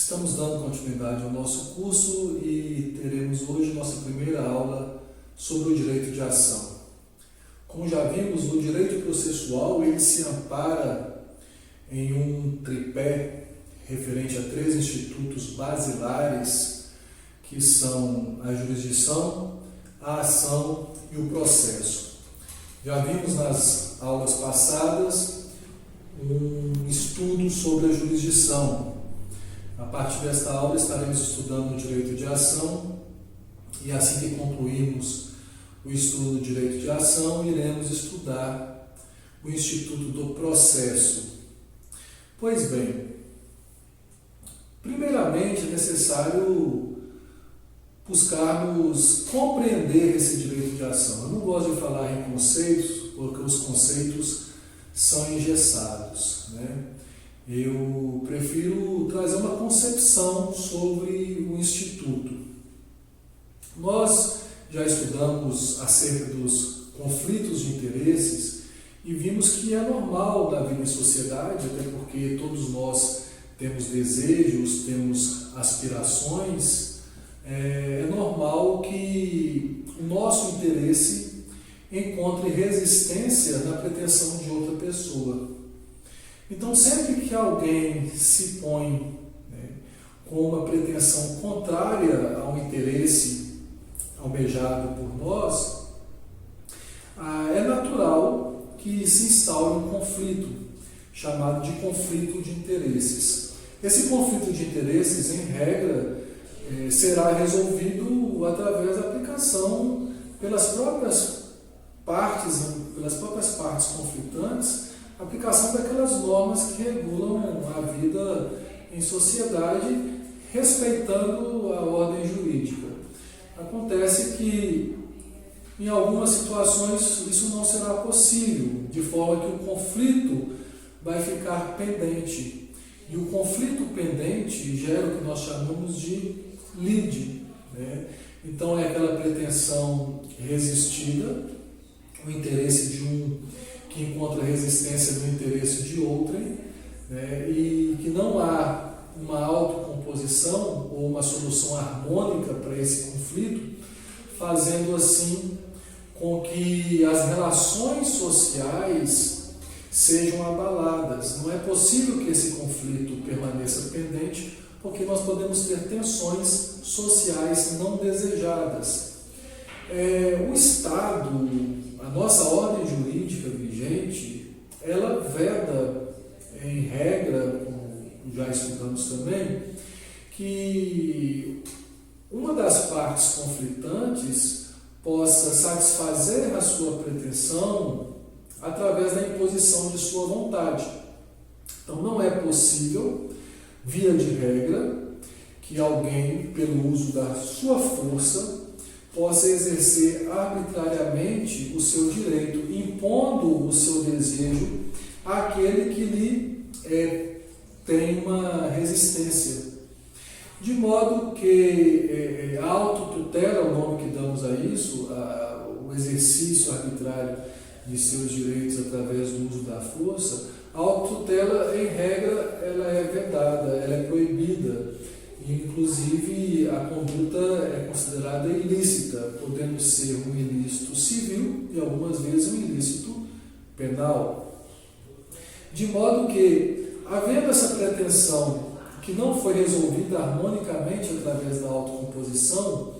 Estamos dando continuidade ao nosso curso e teremos hoje nossa primeira aula sobre o direito de ação. Como já vimos, no direito processual ele se ampara em um tripé referente a três institutos basilares, que são a jurisdição, a ação e o processo. Já vimos nas aulas passadas um estudo sobre a jurisdição. A partir desta aula estaremos estudando o direito de ação e assim que concluirmos o estudo do direito de ação, iremos estudar o Instituto do Processo. Pois bem, primeiramente é necessário buscarmos compreender esse direito de ação. Eu não gosto de falar em conceitos, porque os conceitos são engessados, né? Eu prefiro trazer uma concepção sobre o Instituto. Nós já estudamos acerca dos conflitos de interesses e vimos que é normal na vida em sociedade, até porque todos nós temos desejos, temos aspirações. É normal que o nosso interesse encontre resistência na pretensão de outra pessoa. Então, sempre que alguém se põe com uma pretensão contrária ao interesse almejado por nós, é natural que se instaure um conflito, chamado de conflito de interesses. Esse conflito de interesses, em regra, será resolvido através da aplicação pelas próprias partes conflitantes, a aplicação daquelas normas que regulam a vida em sociedade, respeitando a ordem jurídica. Acontece que, em algumas situações, isso não será possível, de forma que o conflito vai ficar pendente. E o conflito pendente gera o que nós chamamos de lide, né? Então, é aquela pretensão resistida, o interesse de um que encontra resistência no interesse de outrem, né? E que não há uma autocomposição ou uma solução harmônica para esse conflito, fazendo assim com que as relações sociais sejam abaladas. Não é possível que esse conflito permaneça pendente, porque nós podemos ter tensões sociais não desejadas. O Estado, a nossa ordem jurídica vigente, ela veda, em regra, como já estudamos também, que uma das partes conflitantes possa satisfazer a sua pretensão através da imposição de sua vontade. Então, não é possível, via de regra, que alguém, pelo uso da sua força, possa exercer arbitrariamente o seu direito, impondo o seu desejo àquele que lhe tem uma resistência. De modo que a autotutela, o nome que damos a isso, o exercício arbitrário de seus direitos através do uso da força, a autotutela, em regra, ela é vedada, ela é proibida. Inclusive, a conduta é considerada ilícita, podendo ser um ilícito civil e algumas vezes um ilícito penal. De modo que, havendo essa pretensão que não foi resolvida harmonicamente através da autocomposição,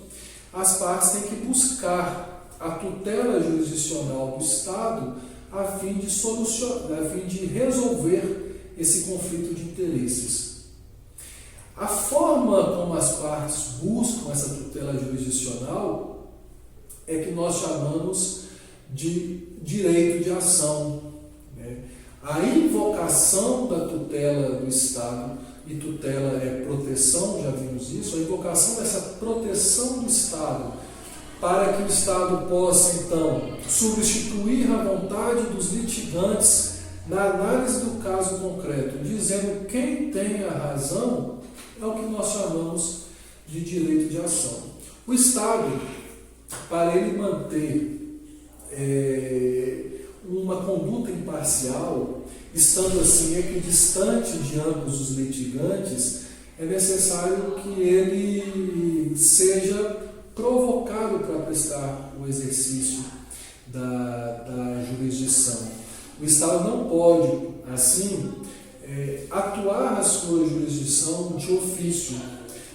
as partes têm que buscar a tutela jurisdicional do Estado a fim de resolver esse conflito de interesses. A forma como as partes buscam essa tutela jurisdicional é que nós chamamos de direito de ação, né? A invocação da tutela do Estado, e tutela é proteção, já vimos isso, a invocação dessa proteção do Estado para que o Estado possa, então, substituir a vontade dos litigantes na análise do caso concreto, dizendo quem tem a razão, é o que nós chamamos de direito de ação. O Estado, para ele manter uma conduta imparcial, estando assim equidistante de ambos os litigantes, é necessário que ele seja provocado para prestar o exercício da jurisdição. O Estado não pode, assim, atuar a sua jurisdição de ofício.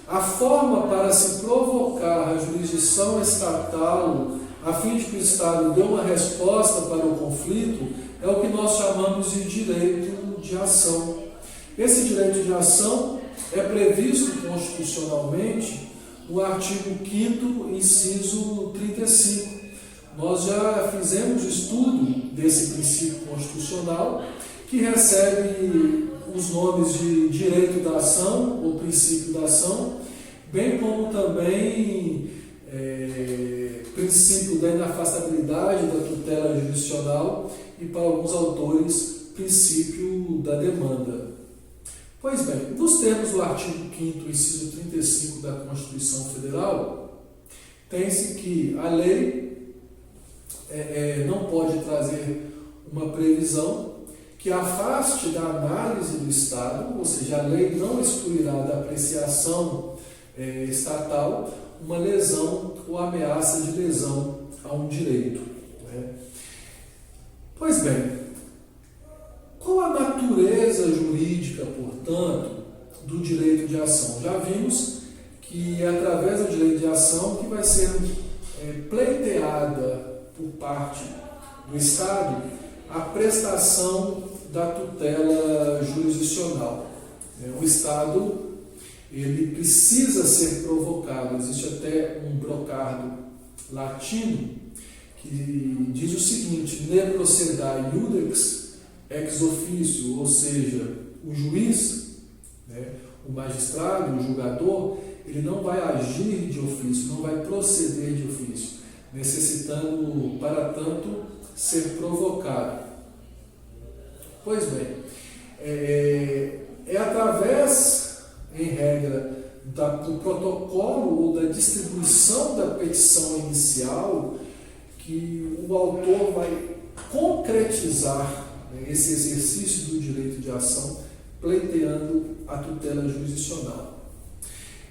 A forma para se provocar a jurisdição estatal, a fim de que o Estado dê uma resposta para o conflito, é o que nós chamamos de direito de ação. Esse direito de ação é previsto constitucionalmente no artigo 5º, inciso 35. Nós já fizemos estudo desse princípio constitucional, que recebe os nomes de direito da ação, ou princípio da ação, bem como também princípio da inafastabilidade da tutela jurisdicional e, para alguns autores, princípio da demanda. Pois bem, nos termos do artigo 5º, inciso 35 da Constituição Federal, tem-se que a lei não pode trazer uma previsão que afaste da análise do Estado, ou seja, a lei não excluirá da apreciação estatal uma lesão ou ameaça de lesão a um direito. Pois bem, qual a natureza jurídica, portanto, do direito de ação? Já vimos que é através do direito de ação que vai ser pleiteada por parte do Estado a prestação da tutela jurisdicional. O Estado ele precisa ser provocado. Existe até um brocardo latino que diz o seguinte: ne procedai iudex ex officio, ou seja, o juiz, o magistrado, o julgador, ele não vai agir de ofício, não vai proceder de ofício, necessitando, para tanto, ser provocado. Pois bem, é através, em regra, do protocolo ou da distribuição da petição inicial que o autor vai concretizar esse exercício do direito de ação, pleiteando a tutela jurisdicional.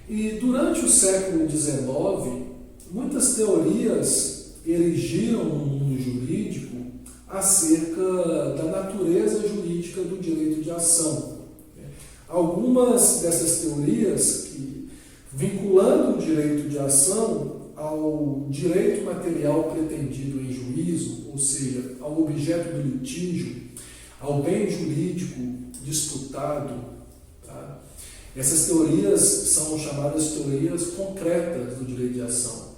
E durante o século XIX, muitas teorias erigiram no mundo jurídico acerca da natureza jurídica do direito de ação. Algumas dessas teorias, vinculando o direito de ação ao direito material pretendido em juízo, ou seja, ao objeto do litígio, ao bem jurídico disputado, tá? Essas teorias são chamadas teorias concretas do direito de ação,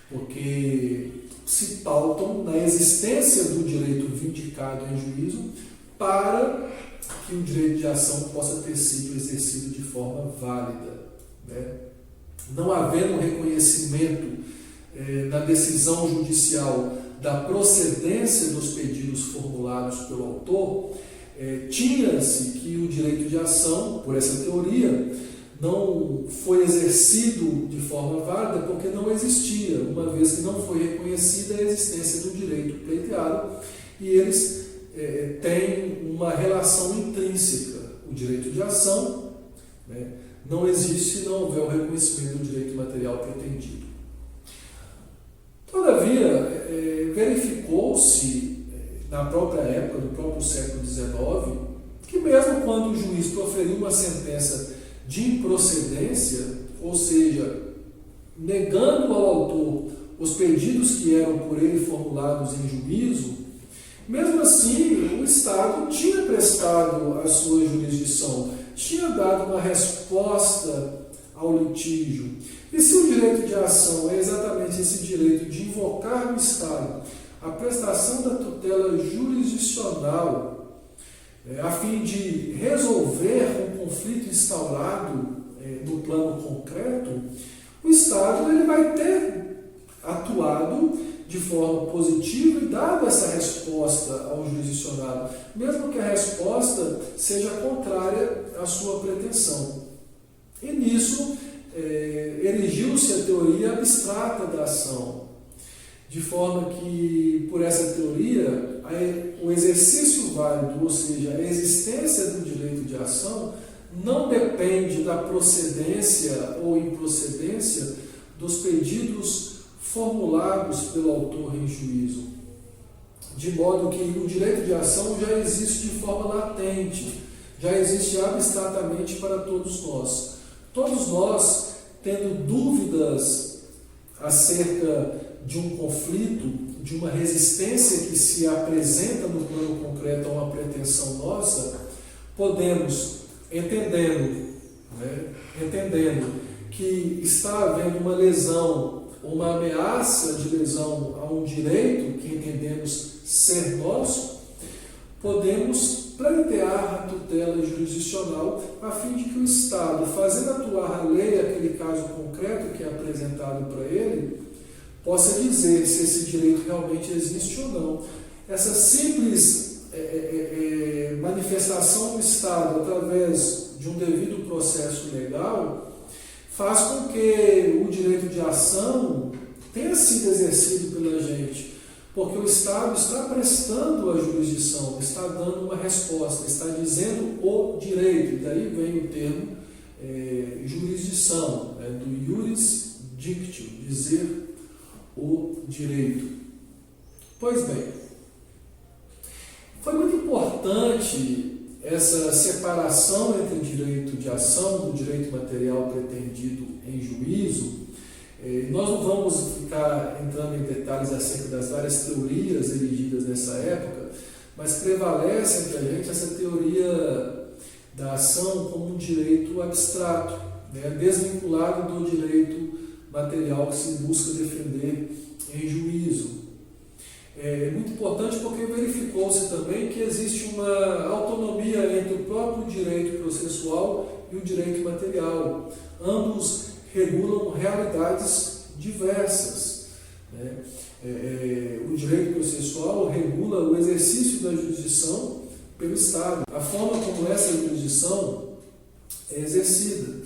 porque se pautam na existência do direito vindicado em juízo para que o direito de ação possa ter sido exercido de forma válida. Não havendo reconhecimento na decisão judicial da procedência dos pedidos formulados pelo autor, tinha-se que o direito de ação, por essa teoria, não foi exercido de forma válida porque não existia, uma vez que não foi reconhecida a existência do direito pleiteado, e eles têm uma relação intrínseca. O direito de ação não existe se não houver o reconhecimento do direito material pretendido. Todavia, verificou-se, na própria época, no próprio século XIX, que mesmo quando o juiz proferiu uma sentença de improcedência, ou seja, negando ao autor os pedidos que eram por ele formulados em juízo, mesmo assim o Estado tinha prestado a sua jurisdição, tinha dado uma resposta ao litígio. E se o direito de ação é exatamente esse direito de invocar no Estado a prestação da tutela jurisdicional, a fim de resolver um conflito instaurado no plano concreto, o Estado ele vai ter atuado de forma positiva e dado essa resposta ao jurisdicionado, mesmo que a resposta seja contrária à sua pretensão. E nisso erigiu-se a teoria abstrata da ação, de forma que, por essa teoria, o exercício válido, ou seja, a existência do direito de ação, não depende da procedência ou improcedência dos pedidos formulados pelo autor em juízo, de modo que o direito de ação já existe de forma latente, já existe abstratamente para todos nós. Todos nós, tendo dúvidas acerca de um conflito, de uma resistência que se apresenta no plano concreto a uma pretensão nossa, podemos, entendendo que está havendo uma lesão, uma ameaça de lesão a um direito que entendemos ser nosso, podemos pleitear a tutela jurisdicional a fim de que o Estado, fazendo atuar a lei aquele caso concreto que é apresentado para ele, possa dizer se esse direito realmente existe ou não. Essa simples manifestação do Estado através de um devido processo legal faz com que o direito de ação tenha sido exercido pela gente, porque o Estado está prestando a jurisdição, está dando uma resposta, está dizendo o direito, e daí vem o termo jurisdição, do iuris dictio, dizer o direito. Pois bem, foi muito importante essa separação entre o direito de ação do direito material pretendido em juízo. Nós não vamos ficar entrando em detalhes acerca das várias teorias erigidas nessa época, mas prevalece entre a gente essa teoria da ação como um direito abstrato, desvinculado do direito material que se busca defender em juízo. É muito importante porque verificou-se também que existe uma autonomia entre o próprio direito processual e o direito material. Ambos regulam realidades diversas. O direito processual regula o exercício da jurisdição pelo Estado, a forma como essa jurisdição é exercida.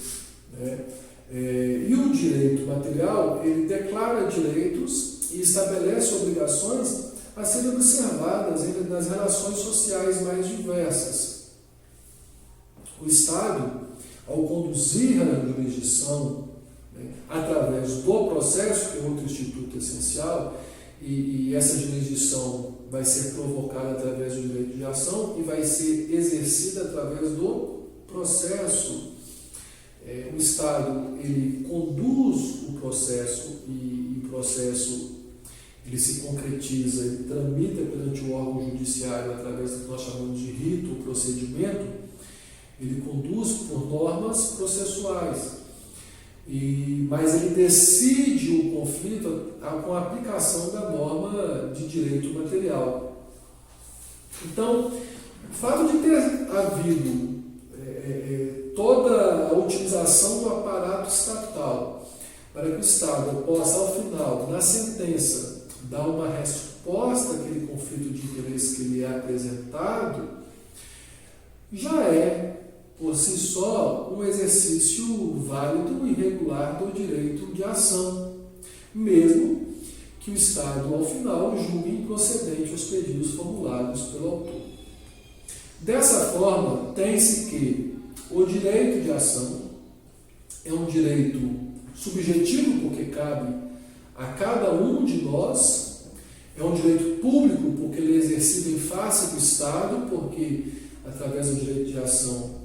E o direito material, ele declara direitos e estabelece obrigações a serem observadas nas relações sociais mais diversas. O Estado, ao conduzir a jurisdição através do processo, que é outro instituto essencial, e essa jurisdição vai ser provocada através do direito de ação e vai ser exercida através do processo. O Estado, ele conduz o processo e o processo ele se concretiza, ele tramita perante o órgão judiciário através do que nós chamamos de rito ou procedimento, ele conduz por normas processuais, mas ele decide o conflito com a aplicação da norma de direito material. Então, o fato de ter havido toda a utilização do aparato estatal para que o Estado possa, ao final, na sentença, dar uma resposta àquele conflito de interesse que lhe é apresentado, já é, por si só, um exercício válido e regular do direito de ação, mesmo que o Estado, ao final, julgue improcedente os pedidos formulados pelo autor. Dessa forma, tem-se que o direito de ação é um direito subjetivo, porque cabe a cada um de nós, é um direito público, porque ele é exercido em face do Estado, porque através do direito de ação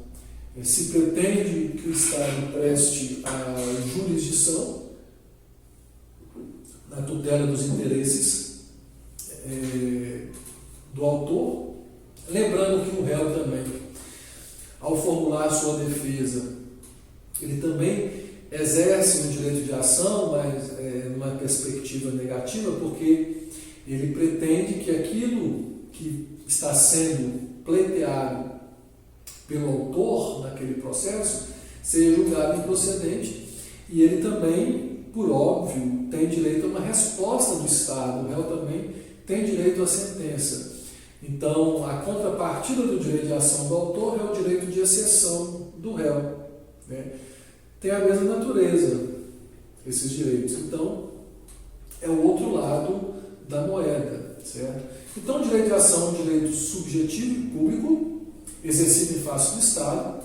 se pretende que o Estado preste a jurisdição na tutela dos interesses do autor, lembrando que o réu também, ao formular sua defesa, ele também exerce um direito de ação, mas numa perspectiva negativa, porque ele pretende que aquilo que está sendo pleiteado pelo autor naquele processo seja julgado improcedente, e ele também, por óbvio, tem direito a uma resposta do Estado, o réu também tem direito à sentença. Então, a contrapartida do direito de ação do autor é o direito de exceção do réu. Tem a mesma natureza, esses direitos. Então, é o outro lado da moeda, certo? Então, o direito de ação é um direito subjetivo e público, exercido em face do Estado,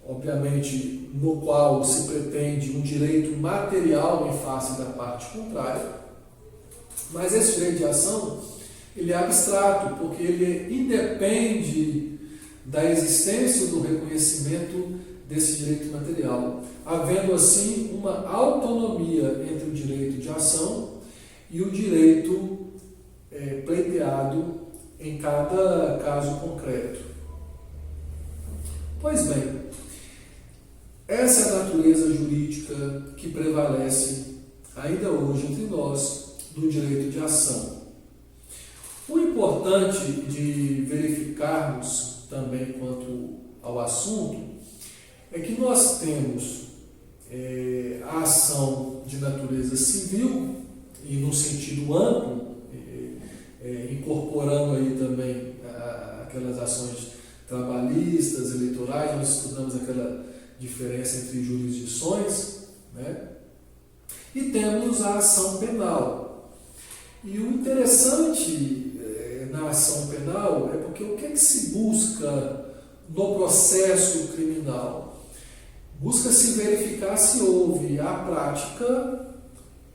obviamente no qual se pretende um direito material em face da parte contrária, mas esse direito de ação ele é abstrato, porque ele independe da existência do reconhecimento desse direito material, havendo assim uma autonomia entre o direito de ação e o direito pleiteado em cada caso concreto. Pois bem, essa é a natureza jurídica que prevalece ainda hoje entre nós do direito de ação. O importante de verificarmos também quanto ao assunto é que nós temos a ação de natureza civil, e no sentido amplo, incorporando aí também aquelas ações trabalhistas, eleitorais. Nós estudamos aquela diferença entre jurisdições, né? E temos a ação penal. E o interessante na ação penal é porque o que é que se busca no processo criminal? Busca-se verificar se houve a prática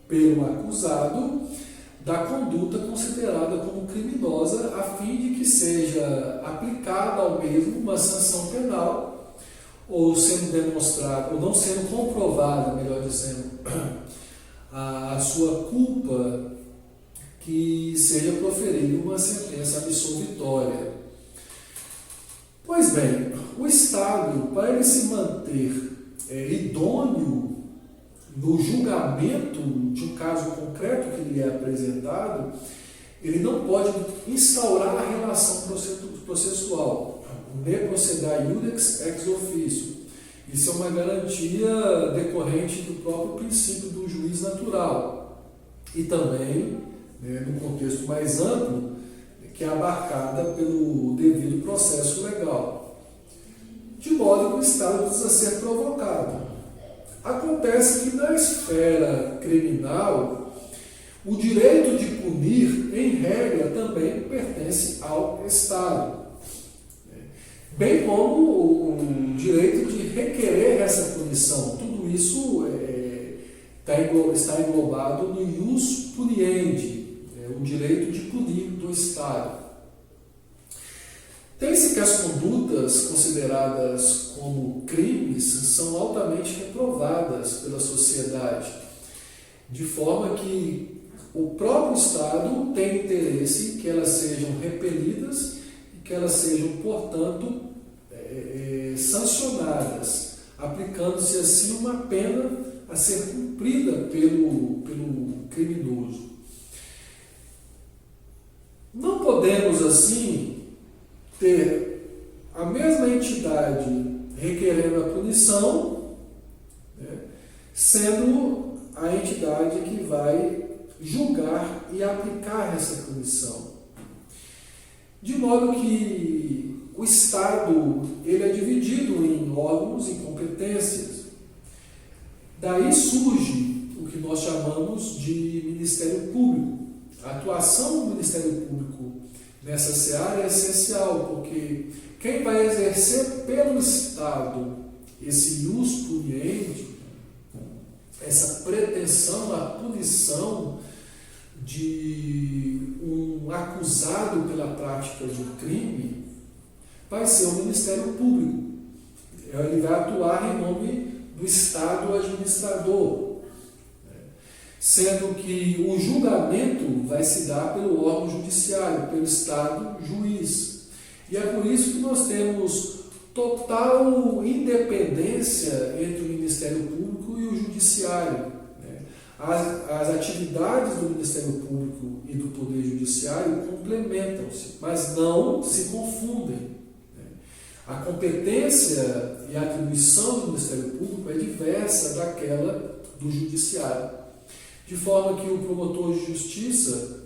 pelo acusado da conduta considerada como criminosa, a fim de que seja aplicada ao mesmo uma sanção penal, ou sendo demonstrada, ou não sendo comprovada, melhor dizendo, a sua culpa, que seja proferida uma sentença absolvitória. Pois bem, o Estado, para ele se manter idôneo no julgamento de um caso concreto que lhe é apresentado, ele não pode instaurar a relação processual, ne procedere iudex ex officio. Isso é uma garantia decorrente do próprio princípio do juiz natural e também, no contexto mais amplo, que é abarcada pelo devido processo legal. De modo que o Estado precisa ser provocado. Acontece que na esfera criminal, o direito de punir, em regra, também pertence ao Estado, bem como o direito de requerer essa punição. Tudo isso está englobado no ius puniendi, o direito de punir do Estado. Tem-se que as condutas consideradas como crimes são altamente reprovadas pela sociedade, de forma que o próprio Estado tem interesse que elas sejam repelidas e que elas sejam, portanto, sancionadas, aplicando-se assim uma pena a ser cumprida pelo criminoso. Não podemos, assim, ter a mesma entidade requerendo a punição, sendo a entidade que vai julgar e aplicar essa punição. De modo que o Estado ele é dividido em órgãos e competências. Daí surge o que nós chamamos de Ministério Público. A atuação do Ministério Público nessa seara é essencial, porque quem vai exercer pelo Estado esse ius puniendi, essa pretensão à punição de um acusado pela prática de um crime, vai ser o Ministério Público. Ele vai atuar em nome do Estado administrador, sendo que o julgamento vai se dar pelo órgão judiciário, pelo Estado juiz. E é por isso que nós temos total independência entre o Ministério Público e o Judiciário. As atividades do Ministério Público e do Poder Judiciário complementam-se, mas não se confundem. A competência e a atribuição do Ministério Público é diversa daquela do Judiciário. De forma que o promotor de justiça,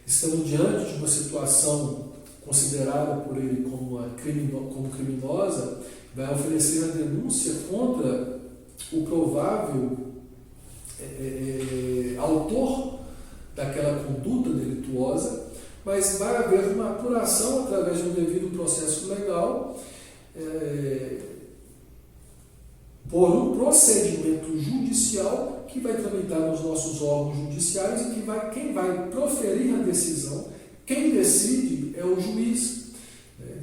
estando diante de uma situação considerada por ele como criminosa, vai oferecer a denúncia contra o provável autor daquela conduta delituosa, mas vai haver uma apuração através de um devido processo legal por um procedimento judicial que vai tramitar nos nossos órgãos judiciais e que quem vai proferir a decisão, quem decide é o juiz,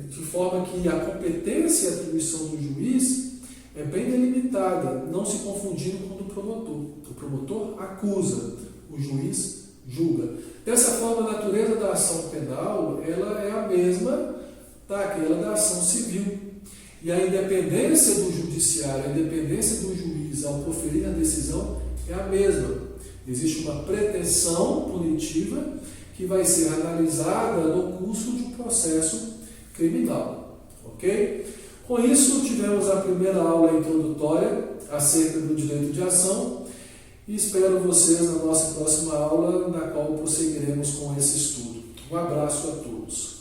de forma que a competência e a atribuição do juiz é bem delimitada, não se confundindo com a do promotor. O promotor acusa, o juiz julga. Dessa forma, a natureza da ação penal ela é a mesma daquela da ação civil. E a independência do judiciário, a independência do juiz ao proferir a decisão é a mesma. Existe uma pretensão punitiva que vai ser analisada no curso de um processo criminal. Ok? Com isso, tivemos a primeira aula introdutória acerca do direito de ação e espero vocês na nossa próxima aula, na qual prosseguiremos com esse estudo. Um abraço a todos.